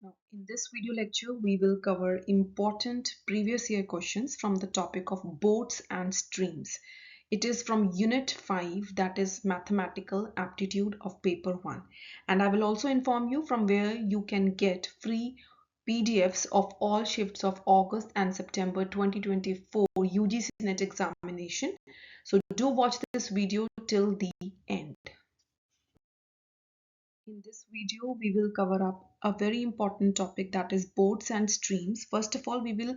Now, in this video lecture, we will cover important previous year questions from the topic of boats and streams. It is from Unit 5, that is Mathematical Aptitude of Paper 1. And I will also inform you from where you can get free PDFs of all shifts of August and September 2024 UGC-NET examination. So do watch this video till the end. In this video, we will cover up a very important topic, that is boats and streams. First of all, we will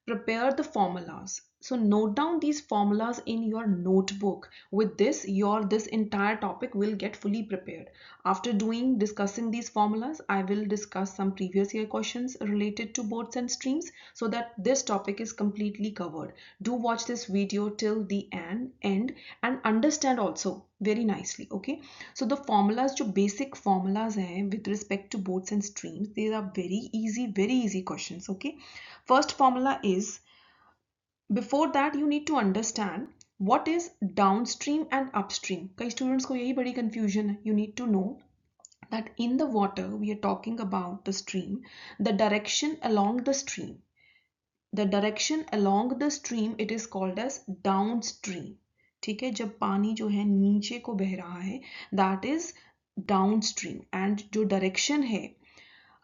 prepare the formulas. So note down these formulas in your notebook. With this, this entire topic will get fully prepared. After discussing these formulas, I will discuss some previous year questions related to boats and streams so that this topic is completely covered. Do watch this video till the end and understand also very nicely. Okay, so the formulas, जो basic formulas हैं with respect to boats and streams, these are very easy questions. Okay, first formula is, before that you need to understand what is downstream and upstream. कई students को यही बड़ी confusion है. You need to know that in the water we are talking about the stream, the direction along the stream. The direction along the stream, it is called as downstream. ठीक है, जब पानी जो है नीचे को बह रहा है, that is downstream. And जो direction है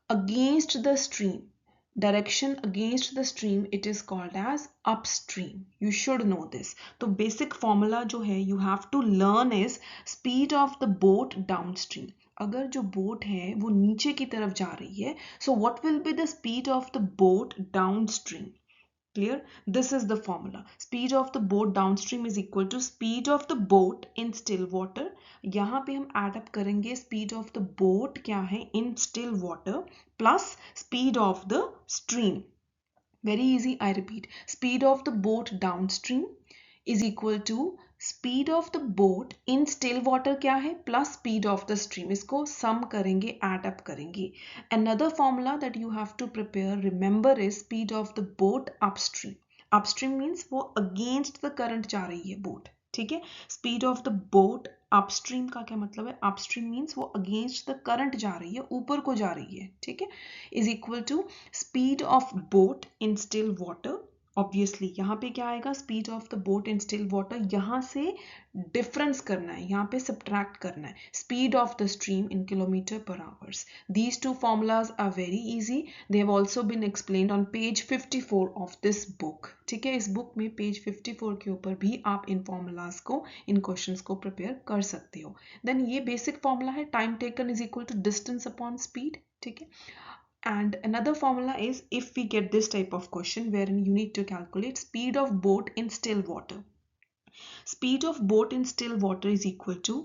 against the stream, direction against the stream, it is called as upstream. You should know this. तो basic formula जो है you have to learn is speed of the boat downstream. अगर जो boat है वो नीचे की तरफ जा रही है, so what will be the speed of the boat downstream? Clear? This is the formula. Speed of the boat downstream is equal to speed of the boat in still water. यहाँ पे हम add up करेंगे speed of the boat क्या है in still water plus speed of the stream. Very easy, I repeat. Speed of the boat downstream is equal to speed of the boat in still water क्या है plus speed of the stream. इसको sum करेंगे, add up करेंगे. Another formula that you have to prepare, remember, is speed of the boat upstream. Upstream means वो against the current जा रही है boat. ठीक है, speed of the boat upstream का क्या मतलब है? Upstream means वो against the current जा रही है, ऊपर को जा रही है. ठीक है, is equal to speed of boat in still water. Obviously यहाँ पे क्या आएगा? Speed of the boat in still water. यहाँ से डिफरेंस करना है, यहाँ पे सब्ट्रैक्ट करना है. Speed of the stream in kilometre per hours. These two formulas are very easy. They have also been explained on page 54 of this book. ठीक है, इस बुक में पेज 54 के ऊपर भी आप इन फॉर्मूलाज को, इन क्वेश्चंस को प्रिपेयर कर सकते हो. देन ये बेसिक फॉर्मूला है, time taken is equal to distance upon speed. ठीक है, and another formula is, if we get this type of question wherein you need to calculate speed of boat in still water. Speed of boat in still water is equal to,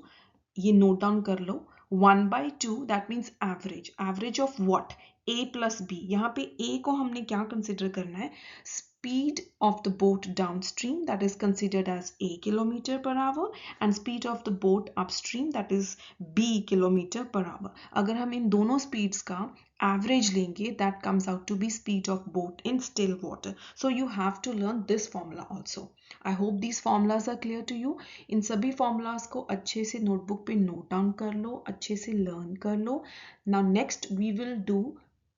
ये note down कर लो, 1/2, that means average. Average of what? A plus B. यहाँ पे A को हमने क्या consider करना है? Speed of the boat downstream, that is considered as A kilometer per hour, and speed of the boat upstream, that is B kilometer per hour. अगर हम इन दोनों speeds का average लेंगे, that comes out to be speed of boat in still water. So you have to learn this formula also. I hope these formulas are clear to you. इन सभी formulas को अच्छे से notebook पे note down कर लो, अच्छे से learn कर लो. Now next we will do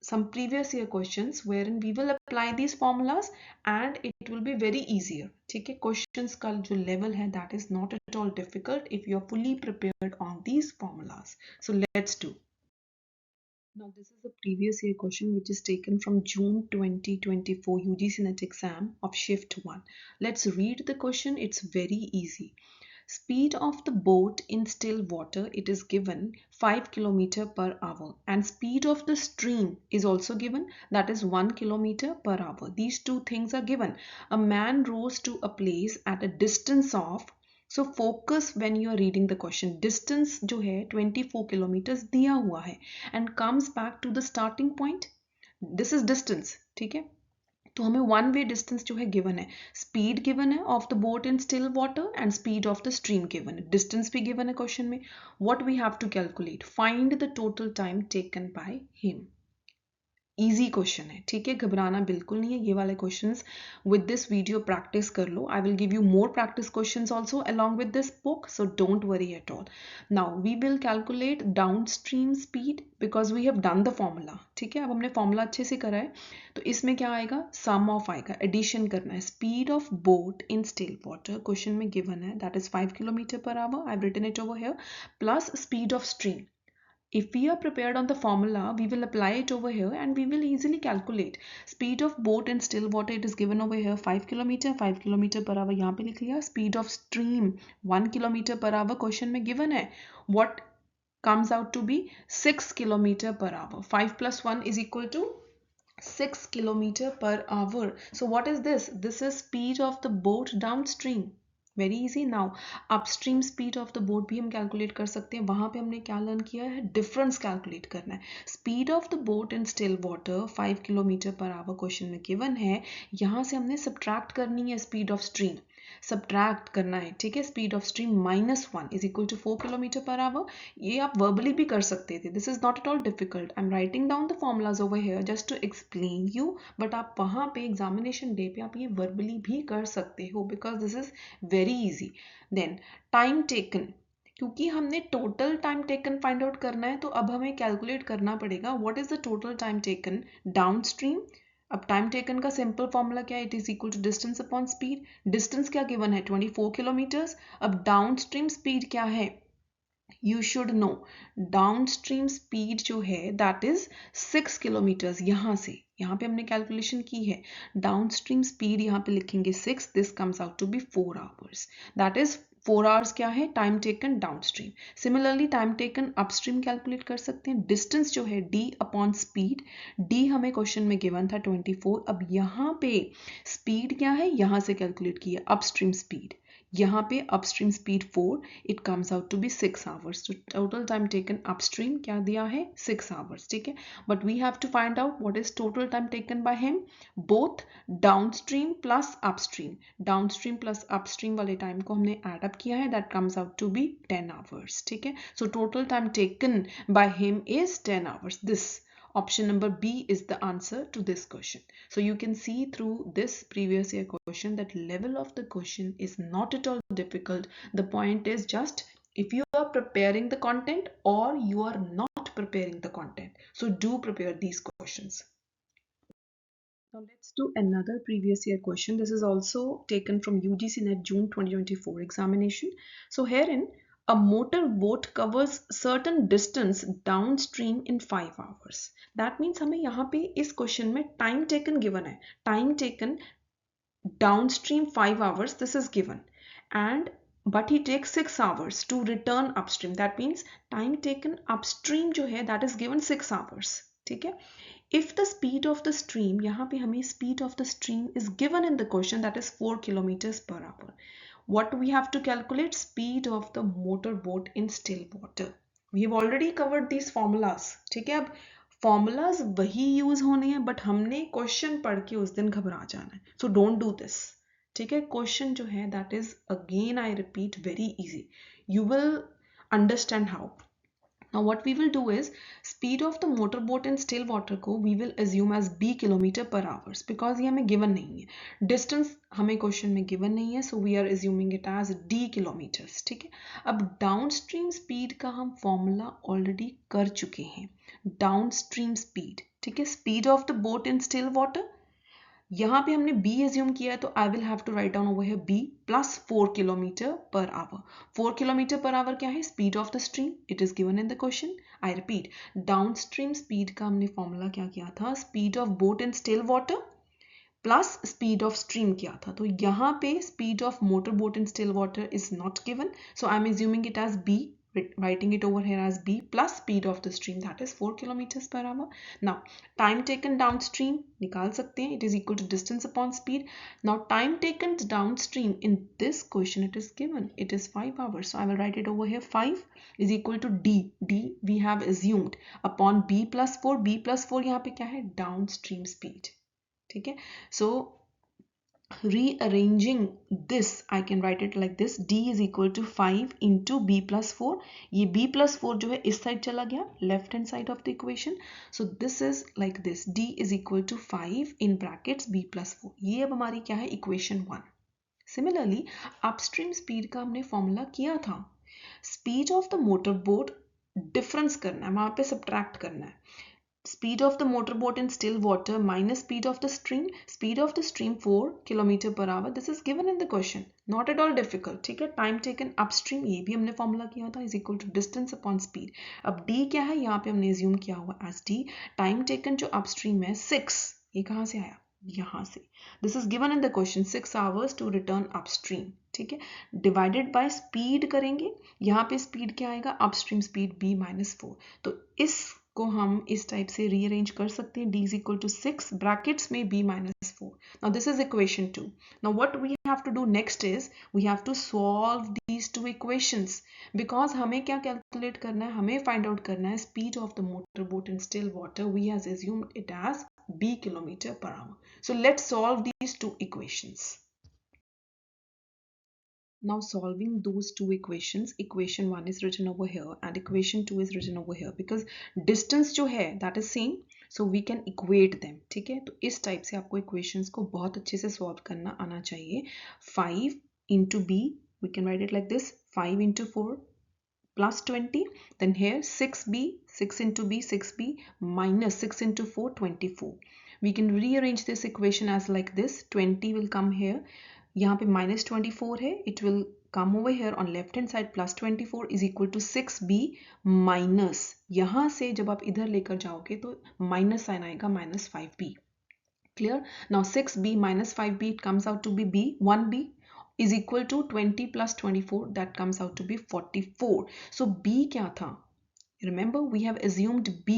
some previous year questions wherein we will apply these formulas and it will be very easier. ठीक है, questions का जो level है, that is not at all difficult if you are fully prepared on these formulas. So let's do. Now this is a previous year question which is taken from June 2024 UGC-NET exam of shift 1. Let's read the question. It's very easy. Speed of the boat in still water, it is given 5 km per hour, and speed of the stream is also given, that is 1 km per hour. These two things are given. A man rose to a place at a distance of, so focus when you are reading the question. Distance जो है 24 kilometers दिया हुआ है and comes back to the starting point. This is distance. ठीक है, तो हमें one way distance जो है given है, speed given है of the boat in still water and speed of the stream given है, distance भी given है question में. What we have to calculate? Find the total time taken by him. Easy question है, ठीक है, घबराना बिल्कुल नहीं है। ये वाले questions with this video practice कर लो। I will give you more practice questions also along with this book, so don't worry at all. Now we will calculate downstream speed because we have done the formula, ठीक है। अब हमने formula अच्छे से करा है, तो इसमें क्या आएगा, सम ऑफ आएगा, एडिशन करना है। Speed of boat in still water question में गिवन है, that is 5 kilometre per hour, I have written it over here, plus speed of stream. If we are prepared on the formula, we will apply it over here and we will easily calculate. Speed of boat in still water, it is given over here 5 kilometer, 5 kilometer per hour यहाँ पे लिख लिया. Speed of stream 1 kilometer per hour question में given है. What comes out to be 6 kilometer per hour. 5 plus 1 is equal to 6 kilometer per hour. So what is this? This is speed of the boat downstream. Very easy. Now upstream speed of the boat भी हम calculate कर सकते हैं. वहां पे हमने क्या learn किया है, डिफरेंस कैलकुलेट करना है. Speed of the boat in still water 5 kilometre per our question में गिवन है. यहां से हमने सब्ट्रैक्ट करनी है स्पीड ऑफ स्ट्रीम, सब्ट्रैक्ट करना है, ठीक है. Speed of stream -1 is equal to 4 kilometre per hour. ये आप वर्बली भी कर सकते थे, this is not at all difficult. I am writing down the formulas over here just to explain you, but आप वहां पे एग्जामिनेशन डे पे आप ये वर्बली भी कर सकते हो because this is very easy. Then time taken, क्योंकि हमने total time taken find out करना है, तो अब हमें कैलकुलेट करना पड़ेगा what is the total time taken down stream. अब टाइम टेकन का सिंपल फॉर्मूला क्या है, it is equal to distance upon speed. Distance क्या गिवन है, 24 किलोमीटर्स. अब डाउन स्ट्रीम स्पीड क्या है, you should know. Down stream speed जो है दैट इज 6 किलोमीटर्स. यहाँ पे हमने कैलकुलेशन की है. डाउन स्ट्रीम स्पीड यहाँ पे लिखेंगे 6, this comes out to be 4 hours. That is 4 hours क्या है, time taken down stream. Similarly time taken upstream calculate कर सकते हैं. डिस्टेंस जो है d अपॉन स्पीड, d हमें क्वेश्चन में गिवन था 24. अब यहाँ पे स्पीड क्या है, यहाँ से कैलकुलेट किया अपस्ट्रीम स्पीड. यहाँ पे upstream speed 4, it comes out to be 6 hours. तो टोटल टाइम टेकन अपस्ट्रीम क्या दिया है, 6 आवर्स, ठीक है. But we have to find out what is total time taken by him, both downstream plus upstream. Downstream plus upstream वाले time को हमने add up किया है, that comes out to be 10 hours, ठीक है. So total time taken by him is 10 hours. This option number B is the answer to this question. So you can see through this previous year question that level of the question is not at all difficult. The point is just if you are preparing the content or you are not preparing the content. So do prepare these questions. Now let's do another previous year question. This is also taken from UGC-NET June 2024 examination. So herein a motor boat covers certain distance downstream in 5 hours. That means हमें यहाँ पे इस question में time taken given है. Time taken downstream 5 hours, this is given, and but he takes 6 hours to return upstream. That means time taken upstream जो है that is given 6 hours, ठीक है. If the speed of the stream, यहाँ पे हमें speed of the stream is given in the question, that is 4 kilometers per hour. What we have to calculate, speed of the motor boat in still water. We have already covered these formulas, ठीक है. अब formulas वही use होने हैं, but हमने question पढ़ के उस दिन घबरा जाना है. सो डोंट डू दिस, ठीक है. क्वेश्चन जो है that is again I repeat very easy. You will understand how. Now what we will do is speed of the motor boat in still water को we will assume as b kilometer per hours because ये हमें given नहीं है. Distance हमें question में given नहीं है, so we are assuming it as d kilometers, ठीक है. अब downstream speed का हम formula already कर चुके हैं. Downstream speed, ठीक है, speed of the boat in still water. यहाँ पे हमने b एज्यूम किया है, तो I will have to write down over here b plus 4 kilometre per hour. 4 kilometre per hour क्या है, speed of the stream, it is given in the question. I repeat, downstream speed का हमने formula क्या किया था, speed of boat in still water plus speed of stream किया था. तो यहाँ पे speed of motor boat in still water is not given, so I am assuming it as b, writing it over here as b plus speed of the stream, that is 4 kilometers per hour. Now time taken downstream निकाल सकते हैं, it is equal to distance upon speed. Now time taken downstream in this question it is given, it is 5 hours, so I will write it over here. 5 is equal to d we have assumed upon b plus 4. b plus 4 यहाँ पे क्या है, downstream speed, ठीक है. So rearranging this, I can write it like this: d is equal to 5 into b plus 4. ये b plus 4 जो है इस साइड चला गया, left hand side of the equation. So this is like this, d is equal to 5 in brackets b plus 4. ये अब हमारी क्या है, इक्वेशन 1. सिमिलरली अपस्ट्रीम स्पीड का हमने फॉर्मूला किया था. Speed of the motor boat difference करना है, वहां पे सब्ट्रैक्ट करना है. Speed of the motorboat in still water minus speed of the stream 4 km per hour. This is given in the question, not at all difficult. ठीक है, time taken upstream ये भी हमने फॉर्मूला किया था, is equal to distance upon speed. अब d क्या है, यहाँ पे हमने assume किया हुआ as d. time taken जो upstream है 6, ये कहाँ से आया, यहाँ से. This is given in the question, 6 hours to return upstream. ठीक है, डिवाइडेड बाय स्पीड करेंगे, यहाँ पे स्पीड क्या आएगा, अपस्ट्रीम स्पीड b minus 4. तो इस को हम इस टाइप से रीअरेंज कर सकते हैं, d is equal to 6 brackets में b minus 4. now this is equation 2. now what we have to do next is we have to solve these two equations, because हमें क्या कैलकुलेट करना है, हमें फाइंड आउट करना है speed of the motor boat in still water. We has assumed it as b kilometer per hour. so let's solve these two equations. Now solving those two equations, equation 1 is written over here and equation 2 is written over here, because distance जो है that is same, so we can equate them. ठीक है, तो इस type से आपको equations को बहुत अच्छे से solve करना आना चाहिए. 5 into b, we can write it like this, 5 into 4 plus 20, then here 6b, 6 into b 6b minus 6 into 4 24. We can rearrange this equation as like this, 20 will come here, यहाँ पे minus 24 है, it will come over here on left hand side, plus 24 is equal to 6b minus, यहाँ से जब आप इधर लेकर जाओगे तो माइनस साइन आएगा, minus 5b. clear? now 6b minus 5b, it comes out to be b, 1b is equal to 20 plus 24, that comes out to be 44. so b क्या था, remember we have assumed b,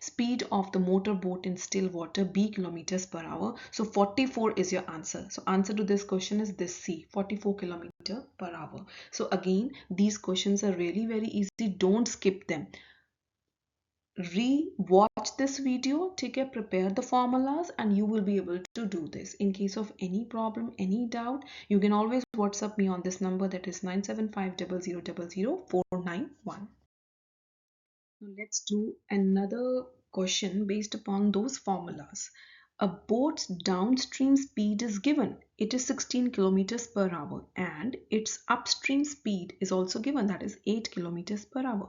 speed of the motor boat in still water, b kilometers per hour. so 44 is your answer. so answer to this question is this C, 44 kilometer per hour. so again these questions are really very easy, don't skip them. Re-watch this video, take care, prepare the formulas and you will be able to do this. In case of any problem, any doubt, you can always WhatsApp me on this number, that is 975000491. Now let's do another question based upon those formulas. A boat's downstream speed is given. It is 16 kilometers per hour and its upstream speed is also given, that is 8 kilometers per hour.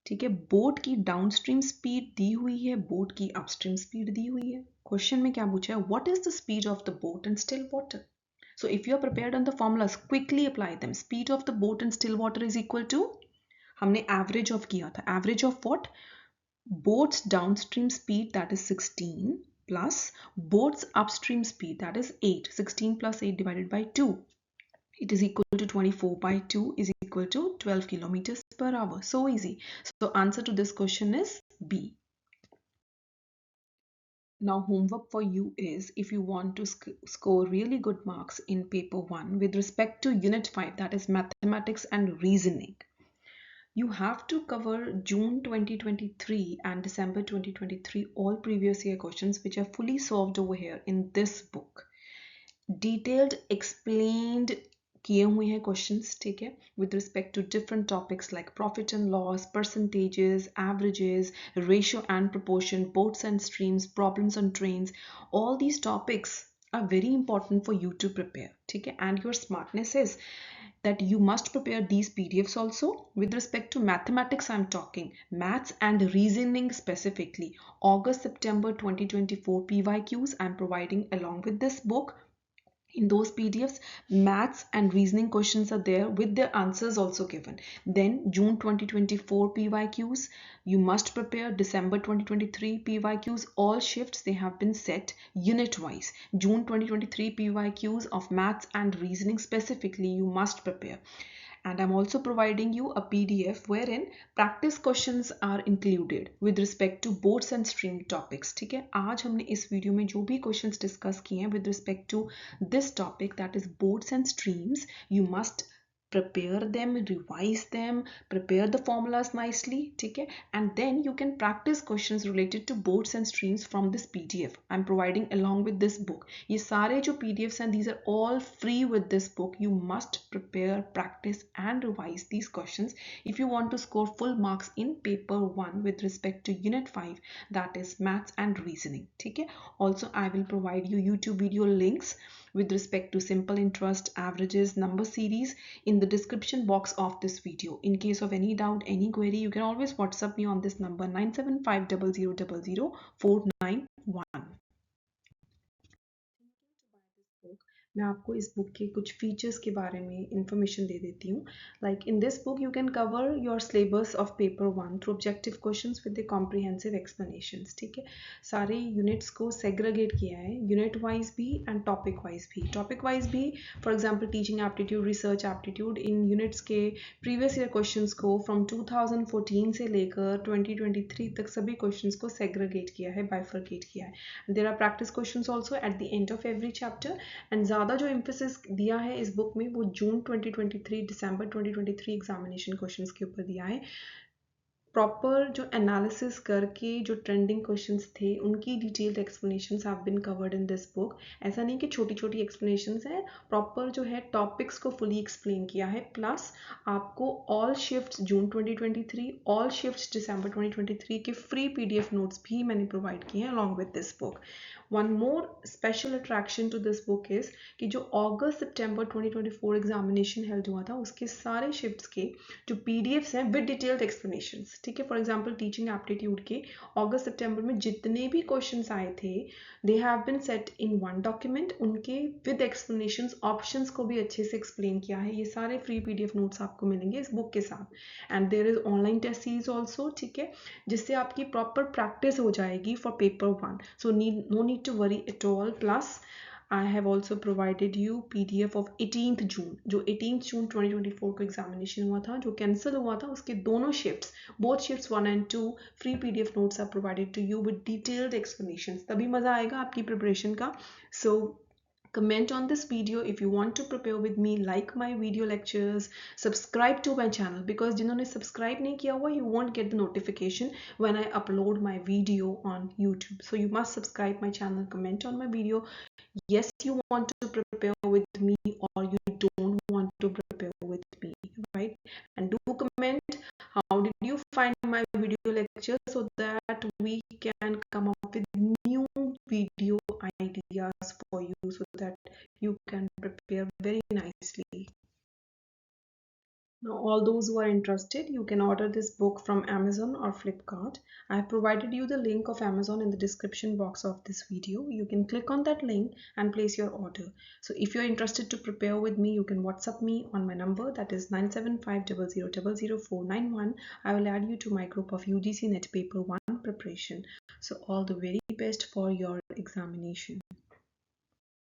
ठीक है, boat की downstream speed दी हुई है, boat की upstream speed दी हुई है. Question में क्या पूछा है, what is the speed of the boat in still water. So if you are prepared on the formulas, quickly apply them. Speed of the boat in still water is equal to, हमने average of किया था, average of what, boats downstream speed that is 16 plus boat's upstream speed that is 8. 16 plus 8 divided by 2, it is equal to 24 by 2 is equal to 12 kilometers per hour. So easy. So answer to this question is B. Now homework for you is, if you want to score really good marks in paper 1 with respect to unit 5, that is mathematics and reasoning, you have to cover June 2023 and December 2023 all previous year questions which are fully solved over here in this book. Detailed explained किए हुए हैं questions, ठीक है, with respect to different topics like profit and loss, percentages, averages, ratio and proportion, boats and streams, problems on trains. All these topics are very important for you to prepare, ठीक है, and your smartness is that you must prepare these PDFs also. With respect to mathematics, I'm talking maths and reasoning specifically. August-September 2024 PYQs I'm providing along with this book. In those PDFs, maths and reasoning questions are there with their answers also given. Then June 2024 PYQs, you must prepare. December 2023 PYQs, all shifts they have been set unit wise. June 2023 PYQs of maths and reasoning specifically you must prepare. And I'm also providing you a PDF wherein practice questions are included with respect to boats and stream topics. ठीक है, आज हमने इस video में जो भी questions discuss किए हैं with respect to this topic, that is boats and streams, you must prepare them, revise them, prepare the formulas nicely, okay? And then you can practice questions related to boards and streams from this PDF I'm providing along with this book. Ye sare jo PDFs and these are all free with this book. You must prepare, practice and revise these questions if you want to score full marks in paper 1 with respect to unit 5, that is maths and reasoning, okay? Also I will provide you YouTube video links with respect to simple interest, averages, number series in the description box of this video. In case of any doubt, any query, you can always WhatsApp me on this number 9750000491. मैं आपको इस book के कुछ features के बारे में information दे देती हूँ. Like in this book you can cover your syllabus of paper 1 through objective questions with the comprehensive explanations. ठीक है, सारे यूनिट्स को सेग्रीगेट किया है, यूनिट वाइज भी एंड टॉपिक वाइज भी. टॉपिक वाइज भी for example teaching aptitude, research aptitude, in units के प्रीवियस ईयर क्वेश्चंस को फ्रॉम 2014 से लेकर 2023 तक सभी क्वेश्चंस को सेग्रीगेट किया है, बाइफरकेट किया है. There are practice questions also at the end of every chapter. And ज़्यादा जो एम्फेसिस दिया है इस बुक में वो जून 2023 दिसंबर 2023 एग्जामिनेशन क्वेश्चंस के ऊपर दिया है. प्रॉपर जो एनालिसिस करके जो ट्रेंडिंग क्वेश्चंस थे उनकी detailed explanations have been covered in this book. ऐसा नहीं कि छोटी छोटी एक्सप्लेनेशंस हैं, प्रॉपर जो है टॉपिक्स को फुली एक्सप्लेन किया है. प्लस आपको ऑल शिफ्ट्स जून 2023, ऑल शिफ्ट्स दिसंबर 2023 के फ्री पीडीएफ नोट्स भी मैंने प्रोवाइड किए हैं along with this book. One more special attraction to this book is कि जो अगस्त सितंबर 2024 एग्जामिनेशन हेल्ड हुआ था उसके सारे शिफ्ट्स के जो पीडीएफ्स हैं विद डिटेल्ड एक्सप्लेनेशंस. ठीक है, फॉर एग्जांपल टीचिंग एप्टीट्यूड के अगस्त सितंबर में जितने भी क्वेश्चंस आए थे they have been set in one document. उनके विद एक्सप्लेनेशंस, ऑप्शंस को भी अच्छे से एक्सप्लेन किया है. ये सारे फ्री पीडीएफ नोट्स आपको मिलेंगे इस बुक के साथ. And there is online test series also, ठीक है, जिससे आपकी प्रॉपर प्रैक्टिस हो जाएगी for paper 1. So no need to worry at all. Plus I have also provided you PDF of 18th June, जो 18th June 2024 को एग्जामिनेशन हुआ था, जो कैंसिल हुआ था, उसके दोनों shifts, both shifts 1 and 2 free PDF notes are provided to you with detailed explanations. तभी मज़ा आएगा आपकी प्रिपरेशन का. So comment on this video if you want to prepare with me, like my video lectures, subscribe to my channel because जिन्होंने subscribe नहीं किया हुआ you won't get the notification when I upload my video on YouTube. So you must subscribe my channel, comment on my video. Yes, you want to prepare with me or you don't want to prepare with me, right? And do comment how did you find my video lecture so that we can come up with new video ideas for you so that you can prepare very nicely. Now, all those who are interested, you can order this book from Amazon or Flipkart. I have provided you the link of Amazon in the description box of this video. You can click on that link and place your order. So if you're interested to prepare with me, you can WhatsApp me on my number, that is 9750000491. I will add you to my group of UGC-NET paper 1 preparation. So all the very best for your examination.